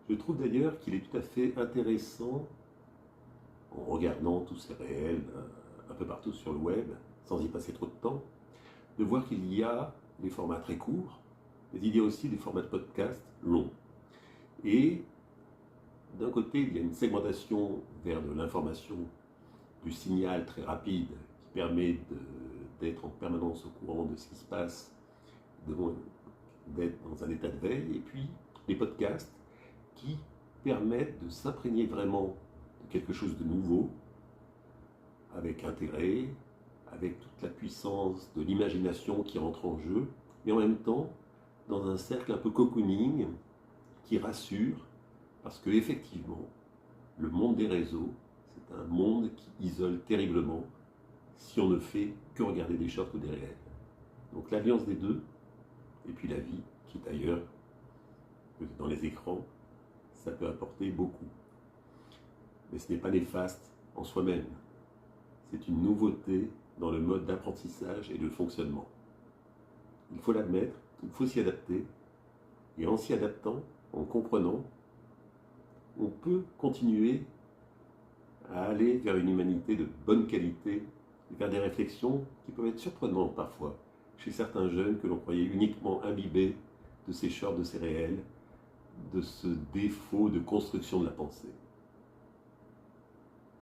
Je trouve d'ailleurs qu'il est tout à fait intéressant, en regardant tous ces réels un peu partout sur le web, sans y passer trop de temps, de voir qu'il y a des formats très courts, mais il y a aussi des formats de podcast longs. Et d'un côté, il y a une segmentation vers de l'information, du signal très rapide qui permet d'être en permanence au courant de ce qui se passe, d'être dans un état de veille, et puis les podcasts qui permettent de s'imprégner vraiment de quelque chose de nouveau, avec intérêt, avec toute la puissance de l'imagination qui entre en jeu, mais en même temps dans un cercle un peu cocooning qui rassure, parce que effectivement, le monde des réseaux, c'est un monde qui isole terriblement si on ne fait que regarder des shorts ou des réels. Donc l'alliance des deux, et puis la vie, qui est ailleurs que dans les écrans, ça peut apporter beaucoup. Mais ce n'est pas néfaste en soi-même. C'est une nouveauté dans le mode d'apprentissage et de fonctionnement. Il faut l'admettre, il faut s'y adapter, et en s'y adaptant, en comprenant, on peut continuer à aller vers une humanité de bonne qualité, et vers des réflexions qui peuvent être surprenantes parfois, chez certains jeunes que l'on croyait uniquement imbibés de ces shorts, de ces réels, de ce défaut de construction de la pensée.